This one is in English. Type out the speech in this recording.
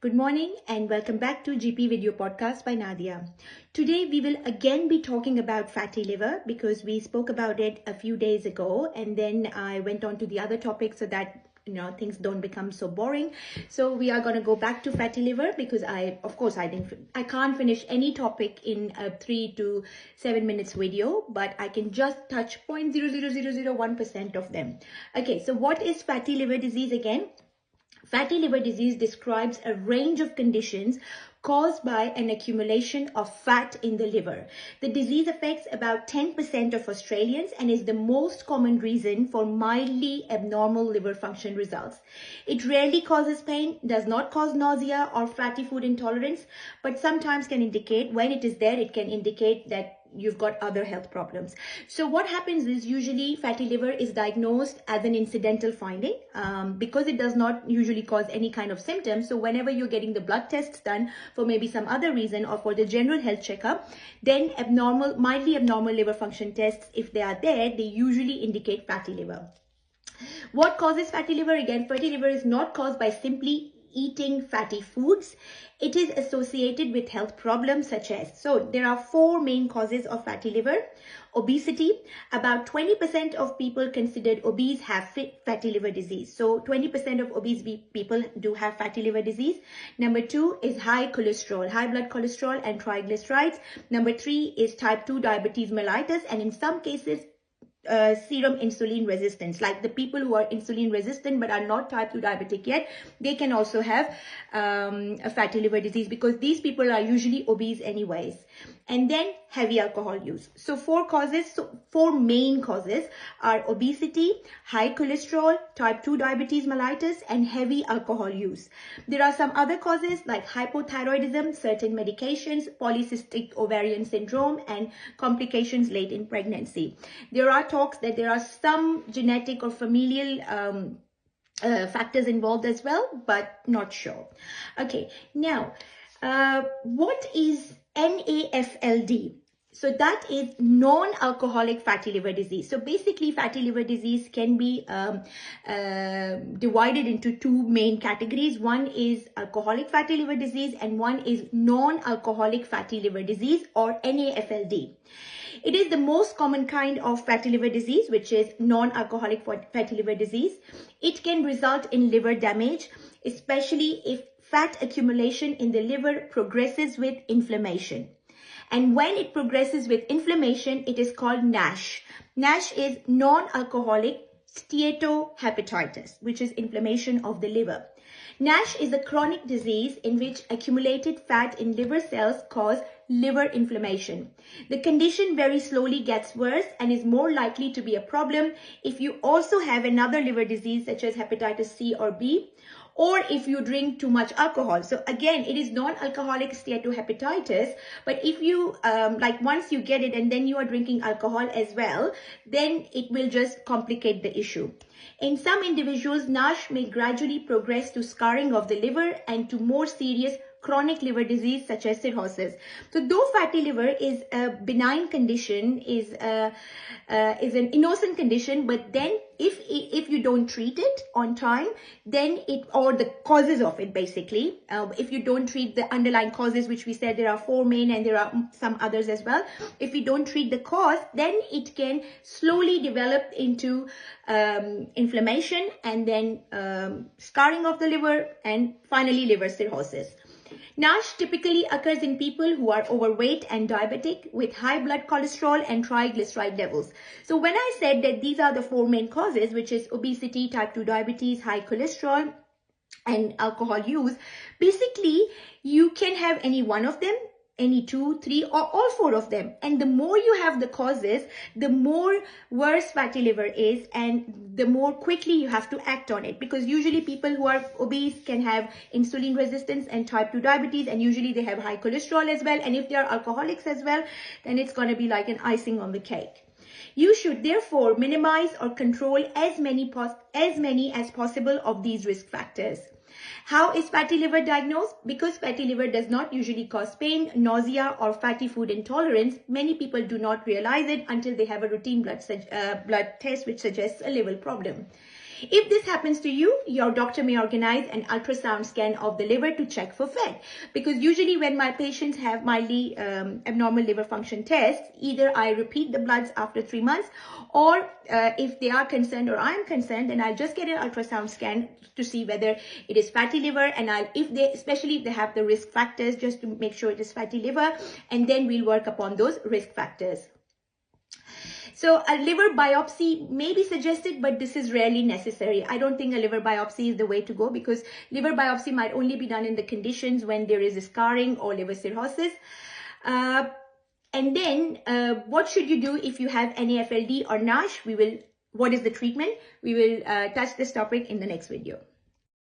Good morning and welcome back to GP Video Podcast by Nadia. Today we will again be talking about fatty liver because we spoke about it a few days ago and then I went on to the other topics so that things don't become so boring. So we are going to go back to fatty liver because I can't finish any topic in a 3 to 7 minutes video, but I can just touch 0.00001% of them. Okay, so what is fatty liver disease again? Fatty liver disease describes a range of conditions caused by an accumulation of fat in the liver. The disease affects about 10% of Australians and is the most common reason for mildly abnormal liver function results. It rarely causes pain, does not cause nausea or fatty food intolerance, but sometimes can indicate, when it is there, it can indicate that you've got other health problems. So what happens is usually fatty liver is diagnosed as an incidental finding because it does not usually cause any kind of symptoms. So whenever you're getting the blood tests done for maybe some other reason or for the general health checkup, then mildly abnormal liver function tests, if they are there, they usually indicate fatty liver. What causes fatty liver? Again, fatty liver is not caused by simply eating fatty foods. It is associated with health problems such as, so there are 4 main causes of fatty liver. Obesity. About 20% of people considered obese have fatty liver disease. So 20% of obese people do have fatty liver disease. Number 2 is high cholesterol, high blood cholesterol and triglycerides. Number 3 is type 2 diabetes mellitus, and in some cases serum insulin resistance, like the people who are insulin resistant but are not type 2 diabetic yet, they can also have a fatty liver disease because these people are usually obese anyways. And then heavy alcohol use. So 4 main causes are obesity, high cholesterol, type 2 diabetes mellitus and heavy alcohol use. There are some other causes like hypothyroidism, certain medications, polycystic ovarian syndrome and complications late in pregnancy. There are talks that there are some genetic or familial factors involved as well, but not sure. Okay, now what is NAFLD? So that is non-alcoholic fatty liver disease. So basically fatty liver disease can be divided into 2 main categories. One is alcoholic fatty liver disease and one is non-alcoholic fatty liver disease, or NAFLD. It is the most common kind of fatty liver disease, which is non-alcoholic fatty liver disease. It can result in liver damage, especially if fat accumulation in the liver progresses with inflammation. And when it progresses with inflammation, it is called NASH. NASH is non-alcoholic steatohepatitis, which is inflammation of the liver. NASH is a chronic disease in which accumulated fat in liver cells cause liver inflammation. The condition very slowly gets worse and is more likely to be a problem if you also have another liver disease such as hepatitis C or B, or if you drink too much alcohol. So again, it is non-alcoholic steatohepatitis, but if you, once you get it and then you are drinking alcohol as well, then it will just complicate the issue. In some individuals, NASH may gradually progress to scarring of the liver and to more serious chronic liver disease such as cirrhosis. So though fatty liver is a benign condition, is an innocent condition, but then if you don't treat it on time, then or the causes of it basically, if you don't treat the underlying causes, which we said there are 4 main and there are some others as well, if you don't treat the cause, then it can slowly develop into inflammation and then scarring of the liver and finally liver cirrhosis. NASH typically occurs in people who are overweight and diabetic with high blood cholesterol and triglyceride levels. So when I said that these are the 4 main causes, which is obesity, type 2 diabetes, high cholesterol and alcohol use, basically you can have any one of them, any 2, 3 or all 4 of them. And the more you have the causes, the more worse fatty liver is and the more quickly you have to act on it, because usually people who are obese can have insulin resistance and type 2 diabetes, and usually they have high cholesterol as well, and if they are alcoholics as well, then it's going to be like an icing on the cake. You should therefore minimize or control as many as possible of these risk factors. How is fatty liver diagnosed? Because fatty liver does not usually cause pain, nausea or fatty food intolerance, many people do not realize it until they have a routine blood test which suggests a liver problem. If this happens to you, your doctor may organize an ultrasound scan of the liver to check for fat. Because usually when my patients have mildly abnormal liver function tests, either I repeat the bloods after 3 months, or if they are concerned or I'm concerned, then I'll just get an ultrasound scan to see whether it is fatty liver, and especially if they have the risk factors, just to make sure it is fatty liver, and then we'll work upon those risk factors. So a liver biopsy may be suggested, but this is rarely necessary. I don't think a liver biopsy is the way to go, because liver biopsy might only be done in the conditions when there is a scarring or liver cirrhosis. And then what should you do if you have NAFLD or NASH? What is the treatment? We will touch this topic in the next video.